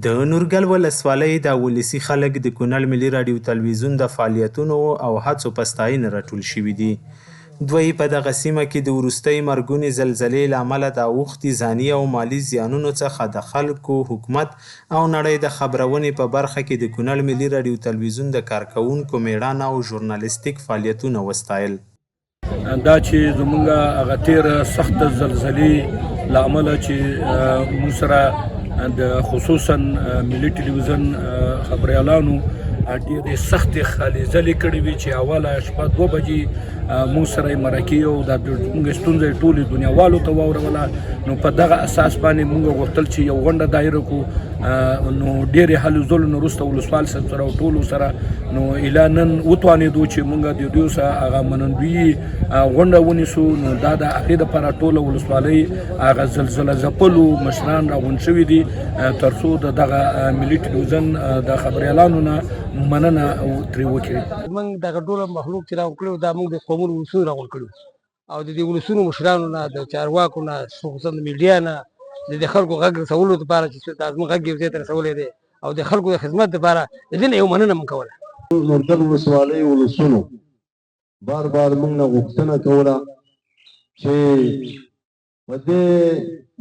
د نورګل ولسوالۍ د ولسي خلک د کونړ ملي راډیو تلویزیون د فعالیتونو او هڅو په ستاینه راټول شوي دي. دوی په دغه سیمه کې د وروستۍ مرګونې زلزلې له امله د اوښتي ځاني او مالي زیانونو څخه د خلکو، حکومت او نړۍ د خبرونې په برخه کې د کونړ ملي راډیو تلویزیون د کارکوونکو میړانه او ژورنالیستیک فعالیتونه وستایل. دا چې زمونږ هغه تېره سخته زلزلې له امله چې موږ سره د خصوصا ملي ټلویزیون خبریالانو ډېرې سختې هلې ځلې کړې وې چې اوله شپه 2 بجې موږ سره یې مرکې او دا زموږ ستونزه ټولې دنیاوالو ته واوروله. نو په دغه اساس باندې موږ غوښتل چې یو غونډه دایره کړو. نو ډېرې هلو ځلو نه وروسته ولسوال صاحب سره او ټولو سره نو اله نن وتوانېدو چې موږ د دوی سره هغه منندویي غونډه ونیسو. نو دا د هغې دپاره ټوله ولسوالۍ هغه زلزله ځپلو مشران راغونډ شوي دي تر څو د دغه ملي ټلویزیون د خبریالانو نه مننه ترې وکړي. موږ دغه ډوله مخلوق چې راغونډ کړي دا موږ د قومونو ولسونو راغونډ کړي او د دې ولسونو مشرانو نه د چارواکو نه خصوصا د میډیا نه د دې خلکو غږ رسولو دپاره چې دا زموږ غږ یو ځای ته رسولی دی او د خلکو د خدمت دپاره د دې نه یو مننه موږ کوله. نورګل ولسوالۍ ولسونو بار بار موږ نه غوښتنه کوله چې په دې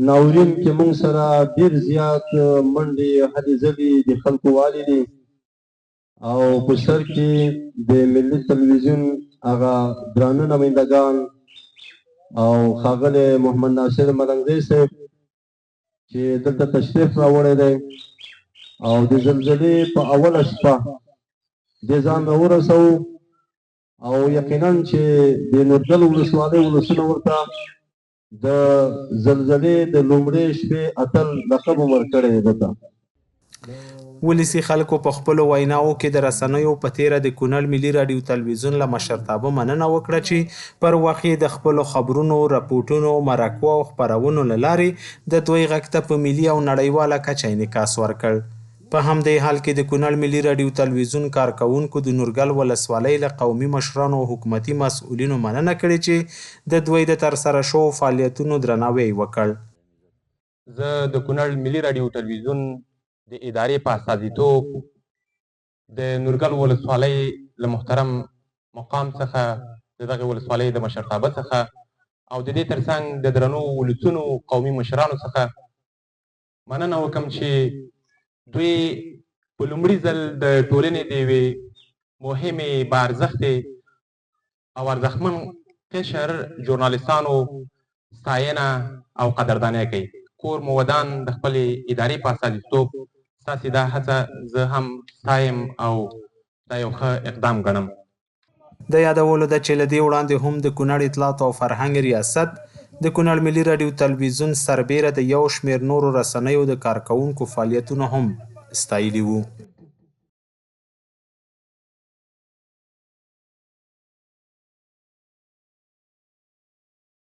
ناورین کې موږ سره ډېر زیات منډې هلې ځلې د خلکو والي دي او په سر کې د ملي تلویزیون هغه درانه نمایندګان او ښاغلی محمد ناصر ملنګزی صاحب چې دلته تشریف راوړی دی او د زلزلې په اوله شپه دې ځان راورسوو او یقینا چې د نورګل ولسوالۍ ولسونه ورته د زلزلې د لومړۍ شپې اتل لقب هم ورکړی دی دته. ولسي خلکو په خپلو ویناوو کې د رسنیو په تیره د کونړ ملي راډیو تلویزیون له مشرتابه مننه وکړه چې پر وخت یې د خپلو خبرونو، رپوټونو، مرکو او خپرونو له لارې د دوی غږ ته په ملي او نړیواله کچه انعکاس ورکړ. په همدې حال کې د کونړ ملي راډیو تلویزیون کارکوونکو د نورګل ولسوالۍ له قومي مشرانو او حکومتي مسؤلینو مننه کړې چې د دوی د ترسره شوو فعالیتونو درناوی وکړ. زه د کونړ ملي راډیو تلویزیون د ادارې په استازیتوب د نورګل ولسوالۍ له محترم مقام څخه د دغې ولسوالۍ د مشرتابه څخه او د دې ترڅنګ د درنو ولسونو قومي مشرانو څخه مننه وکړم چې دوی په لومړي ځل د ټولنې د یوې مهمې باارزښتې او ارزښتمن قشر ژورنالیستانو ستاینه او قدرداني کوي. کور مو ودان د خپلې ادارې په استازیتوب ستاسې دا هڅه زه هم ستایم او دا یو ښه اقدام ګڼم. د یادولو ده چې له دې وړاندې هم د کونړ اطلاعات او فرهنګ ریاست د کونړ ملي راډیو تلویزیون سربیره د یو شمېر نورو رسنیو د کارکوونکو فعالیتونه هم ستایلي وو.